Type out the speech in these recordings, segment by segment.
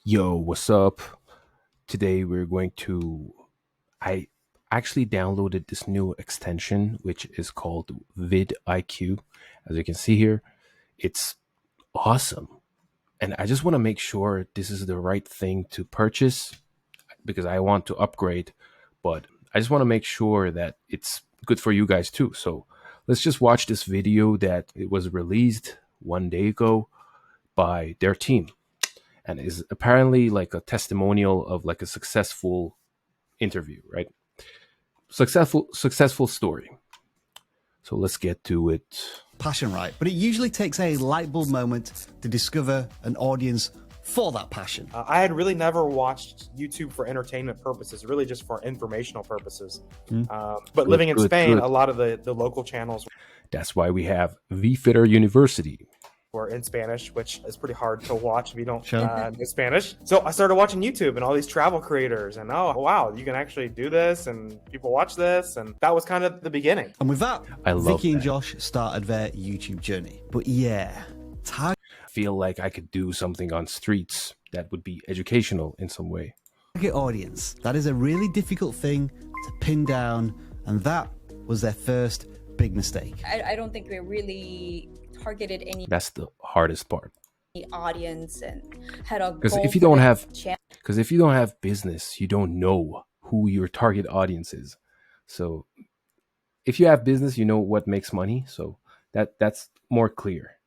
Yo, what's up? Today we're going to. I actually downloaded this new extension, which is called VidIQ. As you can see here, it's awesome. And I just want to make sure this is the right thing to purchase because I want to upgrade, but I just want to make sure that it's good for you guys too. So let's just watch this video that it was released 1 day ago by their team and is apparently like a testimonial of like a successful interview, right? Successful story. So let's get to it. Passion, right? But it usually takes a light bulb moment to discover an audience for that passion. I had really never watched YouTube for entertainment purposes, really just for informational purposes. But living in Spain, a lot of the local channels. That's why we have VFitter University. Were in Spanish, which is pretty hard to watch if you don't know Spanish. So I started watching YouTube and all these travel creators, and oh wow, you can actually do this, and people watch this, and that was kind of the beginning. And with that, I love Vicky and that. Josh started their YouTube journey. But yeah, I feel like I could do something on streets that would be educational in some way. target audience. That is a really difficult thing to pin down, and that was their first big mistake. I don't think we really targeted any That's the hardest part. audience and had a Because goal if you for don't the have, channel. because if you don't have business, you don't know who your target audience is. So if you have business, you know what makes money. So that's more clear.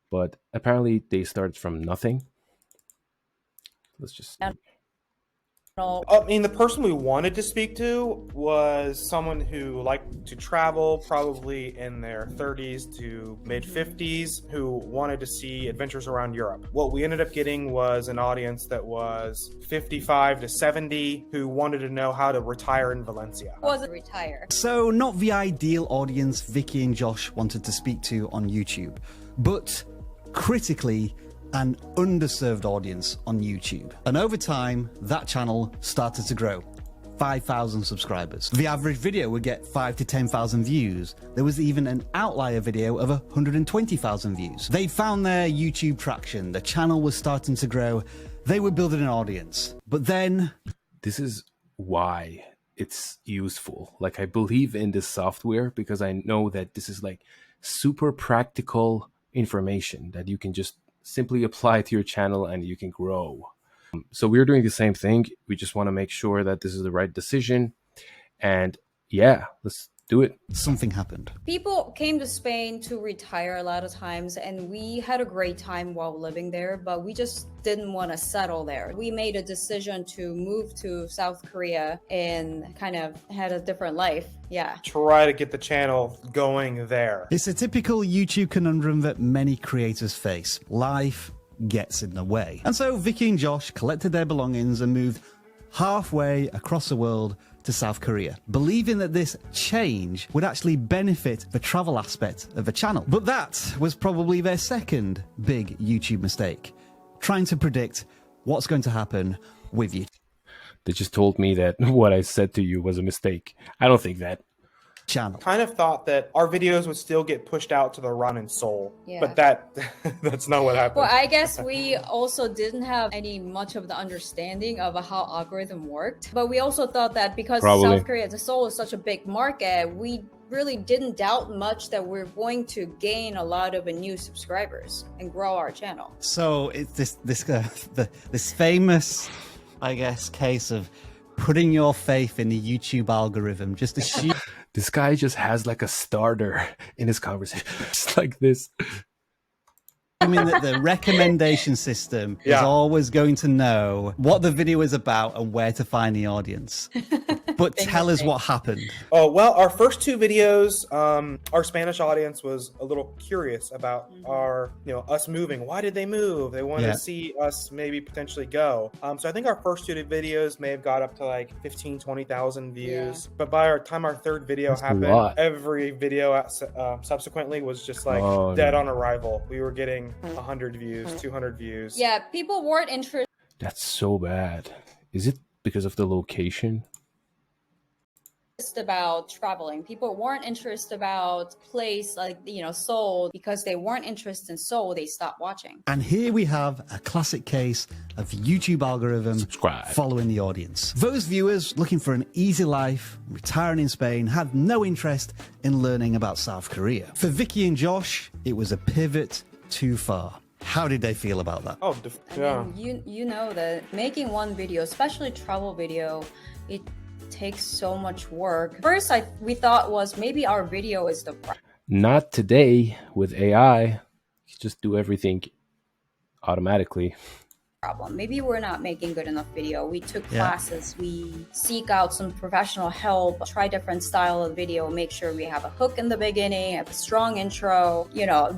But apparently they started from nothing. Let's just see. I mean, the person we wanted to speak to was someone who liked to travel, probably in their 30s to mid 50s, who wanted to see adventures around Europe. What we ended up getting was an audience that was 55 to 70 who wanted to know how to retire in Valencia. Wasn't retire. So not the ideal audience Vicky and Josh wanted to speak to on YouTube, but critically an underserved audience on YouTube. And over time, that channel started to grow. 5,000 subscribers. The average video would get 5 to 10,000 views. There was even an outlier video of 120,000 views. They found their YouTube traction. The channel was starting to grow. They were building an audience. But then... This is why it's useful. Like I believe in this software because I know that this is like super practical information that you can just simply apply to your channel and you can grow. So we're doing the same thing. We just want to make sure that this is the right decision. And yeah, let's do it. something happened. People came to Spain to retire a lot of times, and we had a great time while living there, but we just didn't want to settle there. We made a decision to move to South Korea and kind of had a different life. Yeah. Try to get the channel going there. It's a typical YouTube conundrum that many creators face. Life gets in the way. And so Vicky and Josh collected their belongings and moved halfway across the world to South Korea, believing that this change would actually benefit the travel aspect of the channel. But that was probably their second big YouTube mistake, trying to predict what's going to happen with you. They just told me that what I said to you was a mistake. I don't think that. Channel. Kind of thought that our videos would still get pushed out to the run in Seoul, Yeah. but that's not what happened. Well, I guess we also didn't have much of the understanding of how algorithm worked. But we also thought that because Probably. South Korea, the Seoul is such a big market, we really didn't doubt much that we're going to gain a lot of new subscribers and grow our channel. So it's this famous, I guess, case of putting your faith in the YouTube algorithm. Just assume. This guy just has like a starter in his conversation. Just like this. I mean that the recommendation system is Yeah. always going to know what the video is about and where to find the audience. But tell us what happened. Oh, well, our first two videos, our Spanish audience was a little curious about us moving. Why did they move? They wanted Yeah. to see us maybe potentially go. So I think our first two videos may have got up to like 15, 20,000 views. Yeah. But by our time our third video That's a happened, lot. every video subsequently was just like Oh, dead no. on arrival. We were getting 100 views, 200 views. Yeah, people weren't interested That's so bad. Is it because of the location? about traveling. People weren't interested about place like, Seoul, because they weren't interested in Seoul, they stopped watching. And here we have a classic case of YouTube algorithm following the audience. Those viewers looking for an easy life, retiring in Spain, had no interest in learning about South Korea. For Vicky and Josh, it was a pivot too far. How did they feel about that? Oh, yeah. You know that making one video, especially travel video, it takes so much work. First, we thought was maybe our video is the problem. Not today with AI. You just do everything automatically. Maybe we're not making good enough video. We took classes, we seek out some professional help, try different style of video, make sure we have a hook in the beginning, have a strong intro,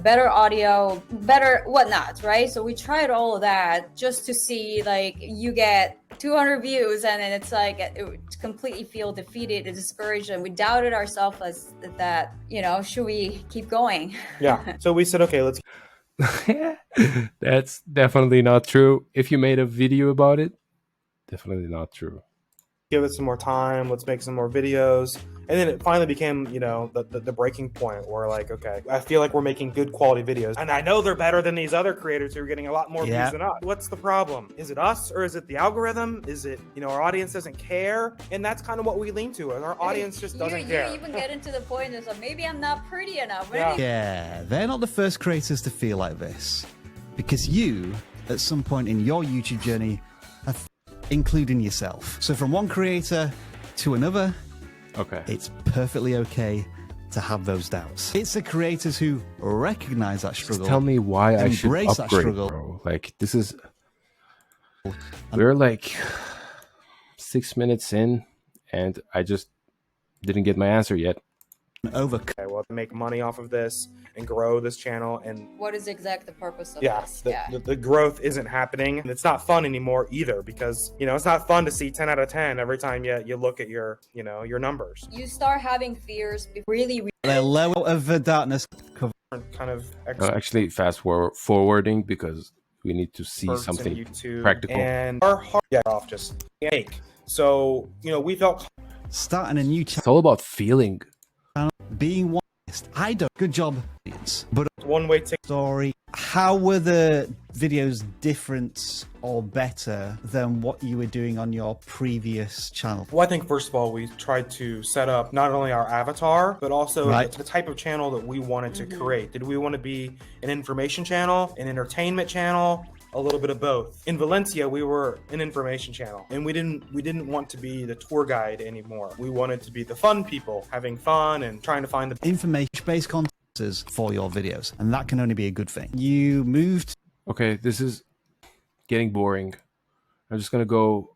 better audio, better whatnot, right? So we tried all of that just to see, like, you get 200 views and then it's like it completely feel defeated and discouraged, and we doubted ourselves as that, should we keep going? Yeah. So we said, okay, let's. That's definitely not true. If you made a video about it, definitely not true. Give it some more time. Let's make some more videos. And then it finally became, the breaking point where, like, okay, I feel like we're making good quality videos. And I know they're better than these other creators who are getting a lot more views than us. What's the problem? Is it us or is it the algorithm? Is it, our audience doesn't care? And that's kind of what we lean to. Our audience just doesn't care. You even get into the point of maybe I'm not pretty enough. Yeah, they're not the first creators to feel like this. Because you, at some point in your YouTube journey, have including yourself. So from one creator to another, it's perfectly okay to have those doubts. It's the creators who recognize that struggle. Just tell me why I should upgrade, that struggle. Bro. Like, this is... We're like 6 minutes in, and I just didn't get my answer yet. Okay, well, to make money off of this and grow this channel, and what is exactly the purpose of this? The growth isn't happening, and it's not fun anymore either, because it's not fun to see 10 out of 10 every time you look at your numbers. You start having fears really the level of the darkness kind of actually fast forwarding because we need to see something YouTube practical, and our heart get off just ache. So we felt starting a new channel. It's all about feeling. Being honest, I don't. Good job, but one way to story. How were the videos different or better than what you were doing on your previous channel? Well, I think first of all, we tried to set up not only our avatar, but also the type of channel that we wanted to create. Did we want to be an information channel, an entertainment channel? A little bit of both. In Valencia, we were an information channel, and we didn't want to be the tour guide anymore. We wanted to be the fun people, having fun and trying to find the information-based content for your videos, and that can only be a good thing. You moved. Okay, this is getting boring. I'm just gonna go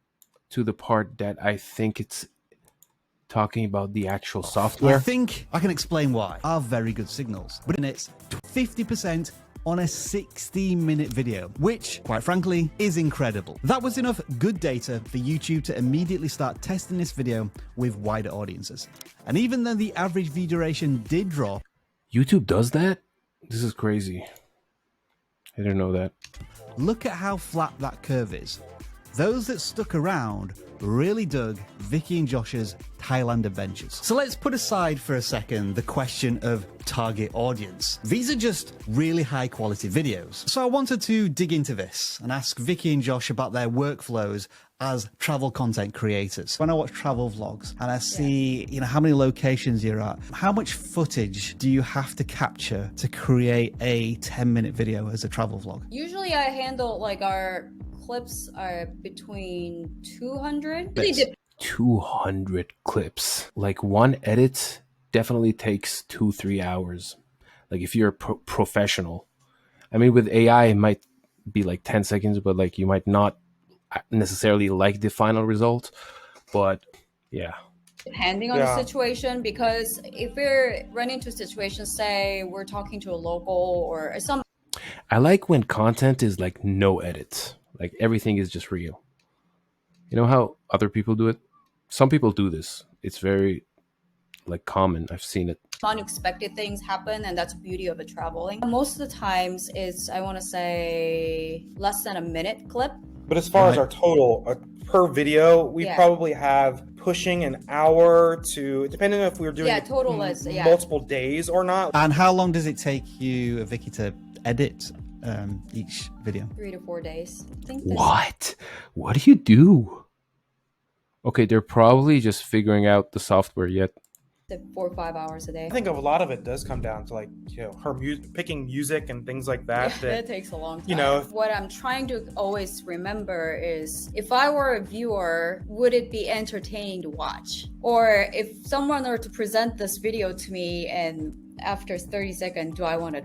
to the part that I think it's talking about the actual software. I think I can explain why. Are very good signals, but it's 50% on a 60-minute video, which, quite frankly, is incredible. That was enough good data for YouTube to immediately start testing this video with wider audiences. And even though the average view duration did drop... YouTube does that? This is crazy. I didn't know that. Look at how flat that curve is. Those that stuck around really dug Vicky and Josh's Thailand adventures. So let's put aside for a second the question of target audience. These are just really high quality videos. So I wanted to dig into this and ask Vicky and Josh about their workflows as travel content creators. When I watch travel vlogs and I see, how many locations you're at, how much footage do you have to capture to create a 10-minute video as a travel vlog? Usually I handle our clips are between 200. 200 clips. Like one edit definitely takes 2-3 hours. Like if you're a professional. I mean, with AI, it might be like 10 seconds, but like you might not necessarily like the final result. But yeah. Depending on the situation, because if we're running into a situation, say we're talking to a local or some. I like when content is like no edits. Like everything is just real. You know how other people do it? Some people do this. It's very like common. I've seen it. Unexpected things happen, and that's the beauty of it traveling. Most of the times it's, I want to say, less than a minute clip. But as far as our total per video, we probably have pushing an hour to, depending on if we were doing total is multiple days or not. And how long does it take you, Vicky, to edit each video? 3 to 4 days. I think What do you do? Okay, they're probably just figuring out the software yet. 4 or 5 hours a day. I think a lot of it does come down to, like, you know, her picking music and things like that. That takes a long time. You know, what I'm trying to always remember is, if I were a viewer, would it be entertaining to watch? Or if someone were to present this video to me and after 30 seconds, do I want to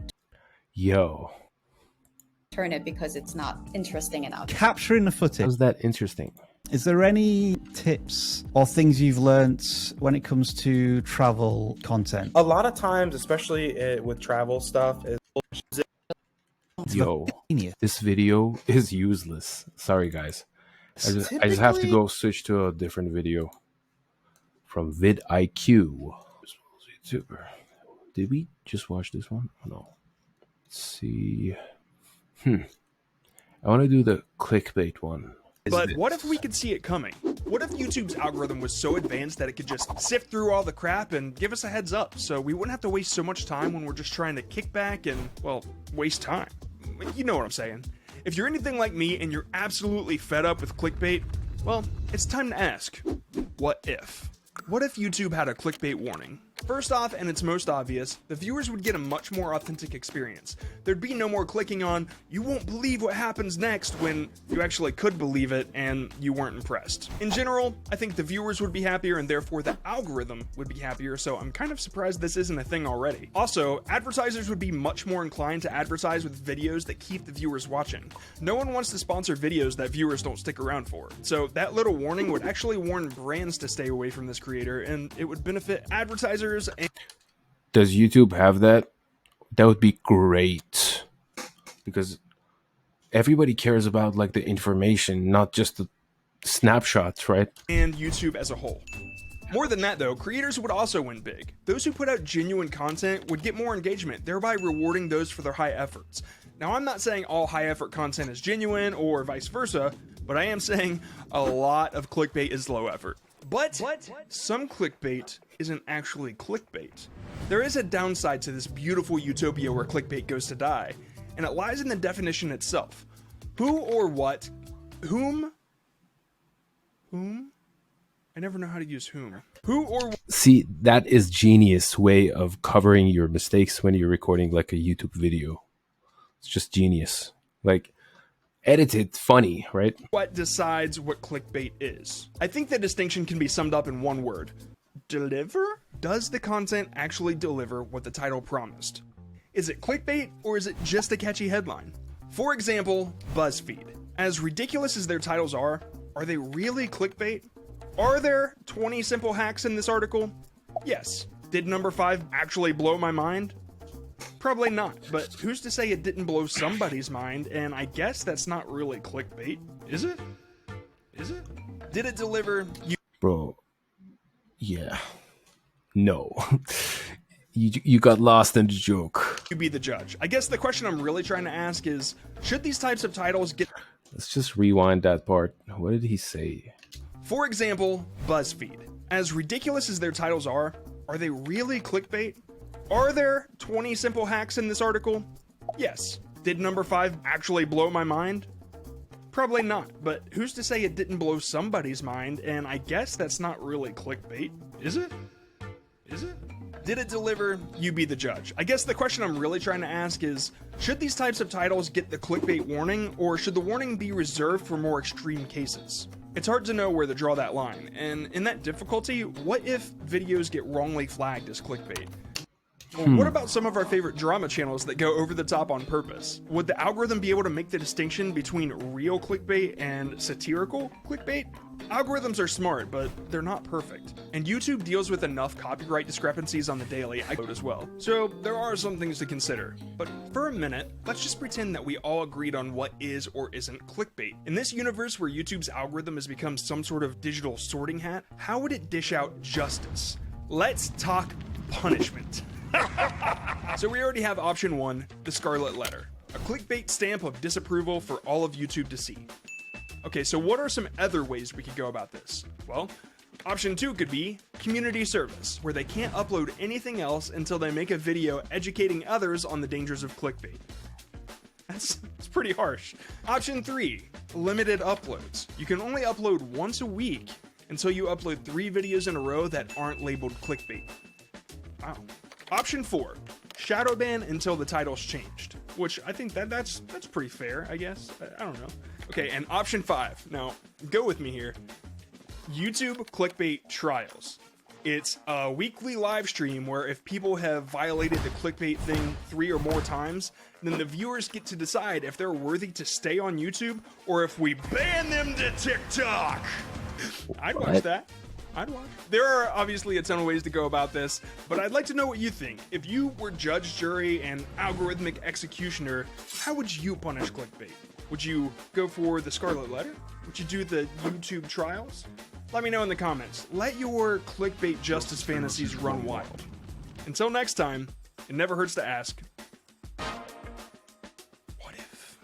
turn it because it's not interesting enough? Capturing the footage. How's that interesting? Is there any tips or things you've learnt when it comes to travel content? A lot of times, especially with travel stuff, is this video is useless. Sorry, guys. I just have to go switch to a different video from VidIQ. Did we just watch this one? Oh, no. Let's see. I want to do the clickbait one. But what if we could see it coming? What if YouTube's algorithm was so advanced that it could just sift through all the crap and give us a heads up, so we wouldn't have to waste so much time when we're just trying to kick back and, well, waste time? You know what I'm saying. If you're anything like me and you're absolutely fed up with clickbait, well, it's time to ask, what if? What if YouTube had a clickbait warning? First off, and it's most obvious, the viewers would get a much more authentic experience. There'd be no more clicking on, you won't believe what happens next, when you actually could believe it and you weren't impressed. In general, I think the viewers would be happier and therefore the algorithm would be happier, so I'm kind of surprised this isn't a thing already. Also, advertisers would be much more inclined to advertise with videos that keep the viewers watching. No one wants to sponsor videos that viewers don't stick around for, so that little warning would actually warn brands to stay away from this creator, and it would benefit advertisers. Does YouTube have that? That would be great, because everybody cares about, like, the information, not just the snapshots, right? And YouTube as a whole. More than that, though, creators would also win big. Those who put out genuine content would get more engagement, thereby rewarding those for their high efforts. Now, I'm not saying all high effort content is genuine or vice versa, but I am saying a lot of clickbait is low effort. But some clickbait isn't actually clickbait. There is a downside to this beautiful utopia where clickbait goes to die, and it lies in the definition itself. Who or what? Whom? I never know how to use whom. Who or See, that is genius way of covering your mistakes when you're recording, like, a YouTube video. It's just genius. Like, edited funny, right? what decides what clickbait is? I think the distinction can be summed up in one word. Deliver? Does the content actually deliver what the title promised? Is it clickbait, or is it just a catchy headline? For example, BuzzFeed. As ridiculous as their titles are they really clickbait? Are there 20 simple hacks in this article? Yes. Did number 5 actually blow my mind? Probably not, but who's to say it didn't blow somebody's mind, and I guess that's not really clickbait, is it? Is it? Did it deliver? Bro, yeah. No. You got lost in the joke. You be the judge. I guess the question I'm really trying to ask is, should these types of titles get... Let's just rewind that part. What did he say? For example, BuzzFeed. As ridiculous as their titles are they really clickbait? Are there 20 simple hacks in this article? Yes. Did number 5 actually blow my mind? Probably not, but who's to say it didn't blow somebody's mind, and I guess that's not really clickbait, is it? Is it? Did it deliver? You be the judge. I guess the question I'm really trying to ask is, should these types of titles get the clickbait warning, or should the warning be reserved for more extreme cases? It's hard to know where to draw that line, and in that difficulty, what if videos get wrongly flagged as clickbait? What about some of our favorite drama channels that go over the top on purpose? Would the algorithm be able to make the distinction between real clickbait and satirical clickbait? Algorithms are smart, but they're not perfect. And YouTube deals with enough copyright discrepancies on the daily as well. So there are some things to consider. But for a minute, let's just pretend that we all agreed on what is or isn't clickbait. In this universe where YouTube's algorithm has become some sort of digital sorting hat, how would it dish out justice? let's talk punishment. So we already have option 1, the scarlet letter, a clickbait stamp of disapproval for all of YouTube to see. Okay, so what are some other ways we could go about this? Well, option 2 could be community service, where they can't upload anything else until they make a video educating others on the dangers of clickbait. It's pretty harsh. Option 3, limited uploads. You can only upload once a week until you upload 3 videos in a row that aren't labeled clickbait. Wow. Option 4, shadow ban until the title's changed, which I think that's pretty fair, I guess. I don't know. Okay, and option 5. Now, go with me here. YouTube clickbait trials. It's a weekly live stream where if people have violated the clickbait thing 3 or more times, then the viewers get to decide if they're worthy to stay on YouTube or if we ban them to TikTok. I'd watch that. I'd watch. There are obviously a ton of ways to go about this, but I'd like to know what you think. If you were judge, jury, and algorithmic executioner, how would you punish clickbait? Would you go for the scarlet letter? Would you do the YouTube trials? Let me know in the comments. Let your clickbait justice fantasies run wild. Until next time, it never hurts to ask, what if?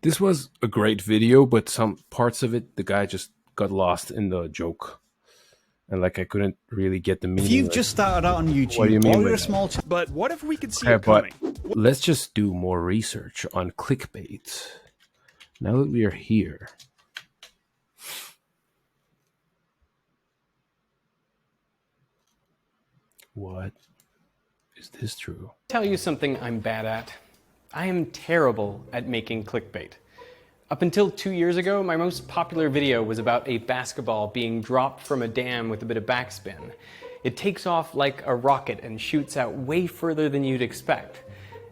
This was a great video, but some parts of it, the guy just got lost in the joke. And like I couldn't really get the meaning. If you've just started out on YouTube, What do you mean or by you're a that? small But what if we could see Okay, it coming? but let's just do more research on clickbait. Now that we are here. What? Is this true? Tell you something I'm bad at. I am terrible at making clickbait. Up until 2 years ago, my most popular video was about a basketball being dropped from a dam with a bit of backspin. It takes off like a rocket and shoots out way further than you'd expect.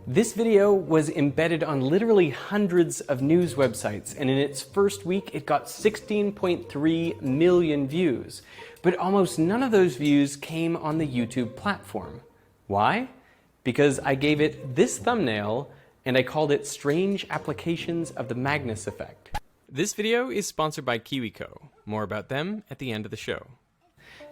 This video was embedded on literally hundreds of news websites, and in its first week, it got 16.3 million views. But almost none of those views came on the YouTube platform. Why? Because I gave it this thumbnail, and I called it Strange Applications of the Magnus Effect. This video is sponsored by KiwiCo. More about them at the end of the show.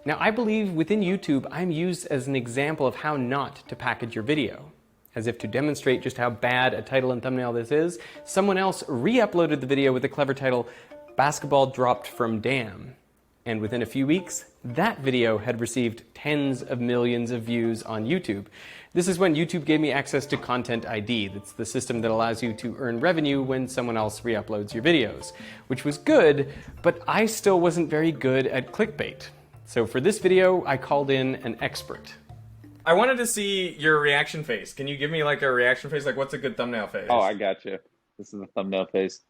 Now, I believe within YouTube, I'm used as an example of how not to package your video. As if to demonstrate just how bad a title and thumbnail this is, someone else re-uploaded the video with the clever title, Basketball Dropped from Dam. And within a few weeks, that video had received tens of millions of views on YouTube. This is when YouTube gave me access to Content ID. That's the system that allows you to earn revenue when someone else re-uploads your videos, which was good, but I still wasn't very good at clickbait. So for this video, I called in an expert. I wanted to see your reaction face. Can you give me like a reaction face? Like, what's a good thumbnail face? Oh, I got you. This is the thumbnail face.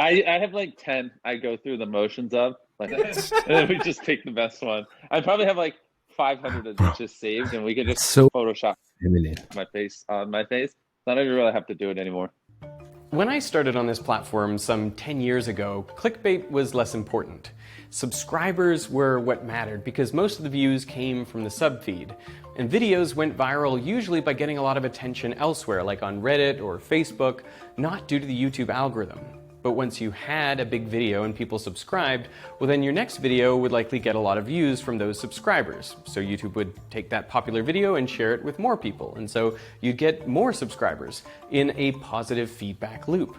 I have like 10 I go through the motions of, like, and then we just pick the best one. I probably have like 500 of these just saved, and we could just So Photoshop feminine. my face on my face. So I don't even really have to do it anymore. When I started on this platform some 10 years ago, clickbait was less important. Subscribers were what mattered because most of the views came from the subfeed, and videos went viral usually by getting a lot of attention elsewhere, like on Reddit or Facebook, not due to the YouTube algorithm. But once you had a big video and people subscribed, well then your next video would likely get a lot of views from those subscribers. So YouTube would take that popular video and share it with more people, and so you'd get more subscribers in a positive feedback loop.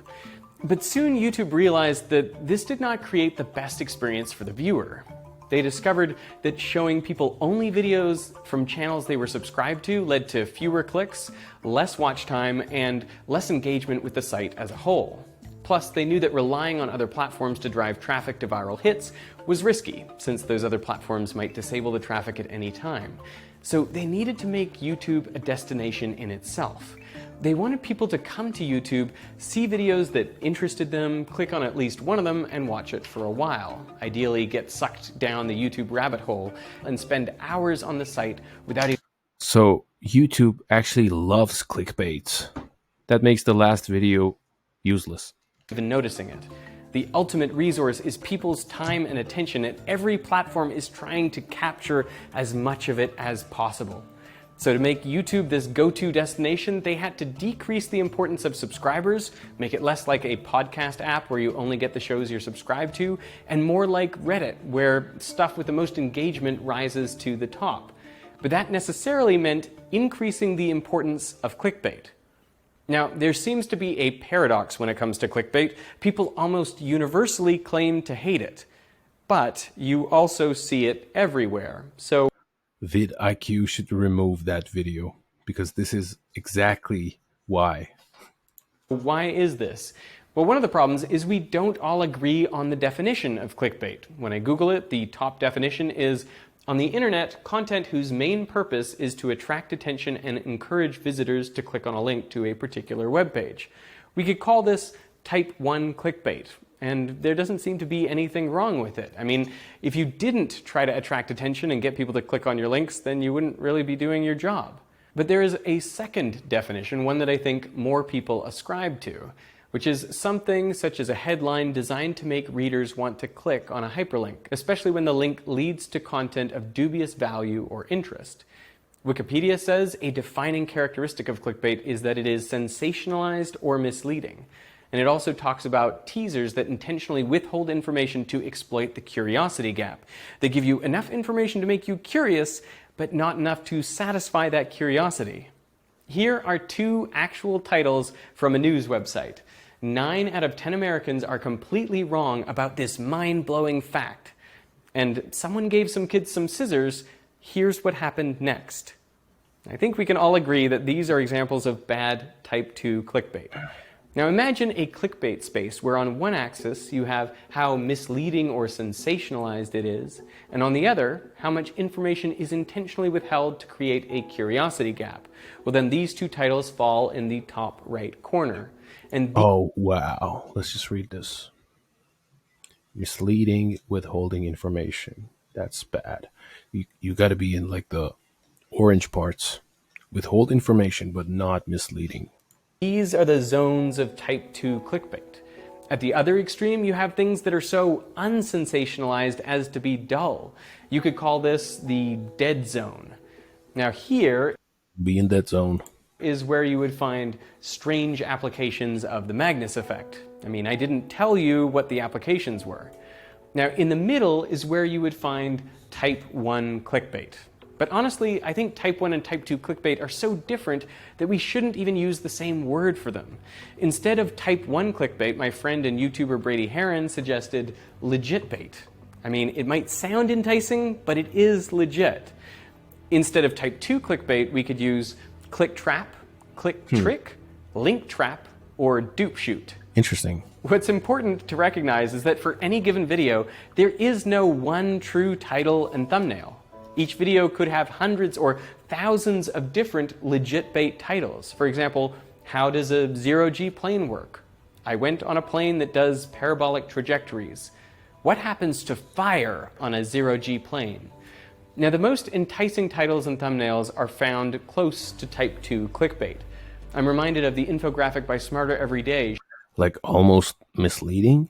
But soon YouTube realized that this did not create the best experience for the viewer. They discovered that showing people only videos from channels they were subscribed to led to fewer clicks, less watch time, and less engagement with the site as a whole. Plus, they knew that relying on other platforms to drive traffic to viral hits was risky, since those other platforms might disable the traffic at any time. So they needed to make YouTube a destination in itself. They wanted people to come to YouTube, see videos that interested them, click on at least one of them, and watch it for a while. Ideally, get sucked down the YouTube rabbit hole and spend hours on the site without even... So YouTube actually loves clickbait. That makes the last video useless. even noticing it. The ultimate resource is people's time and attention, and every platform is trying to capture as much of it as possible. So to make YouTube this go-to destination, they had to decrease the importance of subscribers, make it less like a podcast app where you only get the shows you're subscribed to, and more like Reddit, where stuff with the most engagement rises to the top. But that necessarily meant increasing the importance of clickbait. Now, there seems to be a paradox when it comes to clickbait. People almost universally claim to hate it, but you also see it everywhere. So VidIQ should remove that video because this is exactly why. why is this? Well, one of the problems is we don't all agree on the definition of clickbait. When I Google it, the top definition is, on the internet, content whose main purpose is to attract attention and encourage visitors to click on a link to a particular web page. We could call this type 1 clickbait, and there doesn't seem to be anything wrong with it. I mean, if you didn't try to attract attention and get people to click on your links, then you wouldn't really be doing your job. But there is a second definition, one that I think more people ascribe to, which is something such as a headline designed to make readers want to click on a hyperlink, especially when the link leads to content of dubious value or interest. Wikipedia says a defining characteristic of clickbait is that it is sensationalized or misleading. And it also talks about teasers that intentionally withhold information to exploit the curiosity gap. They give you enough information to make you curious, but not enough to satisfy that curiosity. Here are two actual titles from a news website. 9 out of 10 Americans are completely wrong about this mind-blowing fact. And someone gave some kids some scissors. Here's what happened next. I think we can all agree that these are examples of bad type 2 clickbait. Now imagine a clickbait space where on one axis you have how misleading or sensationalized it is, and on the other, how much information is intentionally withheld to create a curiosity gap. Well, then these two titles fall in the top right corner. And oh, wow. Let's just read this. Misleading, withholding information. That's bad. You got to be in like the orange parts. Withhold information, but not misleading. These are the zones of type 2 clickbait. At the other extreme, you have things that are so unsensationalized as to be dull. You could call this the dead zone. Now here, be in that zone, is where you would find strange applications of the Magnus effect. I mean, I didn't tell you what the applications were. Now, in the middle is where you would find type 1 clickbait. But honestly, I think type 1 and type 2 clickbait are so different that we shouldn't even use the same word for them. Instead of type 1 clickbait, my friend and YouTuber Brady Heron suggested legit bait. I mean, it might sound enticing, but it is legit. Instead of type 2 clickbait, we could use click trap, click trick, link trap, or dupe shoot. Interesting. What's important to recognize is that for any given video, there is no one true title and thumbnail. Each video could have hundreds or thousands of different legit bait titles. For example, how does a zero-G plane work? I went on a plane that does parabolic trajectories. What happens to fire on a zero-G plane? Now, the most enticing titles and thumbnails are found close to type 2 clickbait. I'm reminded of the infographic by Smarter Every Day, like almost misleading,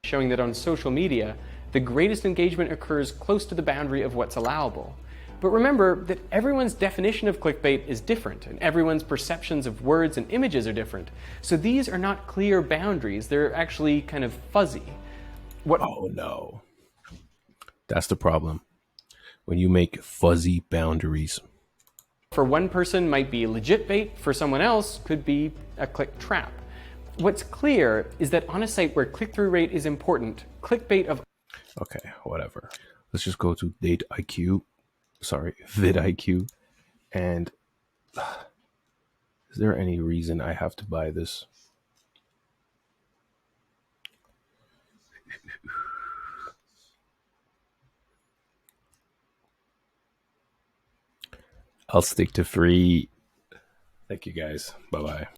showing that on social media, the greatest engagement occurs close to the boundary of what's allowable. But remember that everyone's definition of clickbait is different, and everyone's perceptions of words and images are different. So these are not clear boundaries, they're actually kind of fuzzy. Oh no. That's the problem. When you make fuzzy boundaries. For one person might be legit bait, for someone else could be a click trap. What's clear is that on a site where click-through rate is important, clickbait of... Okay, whatever. Let's just go to VidIQ, and is there any reason I have to buy this? I'll stick to free. Thank you guys. Bye-bye.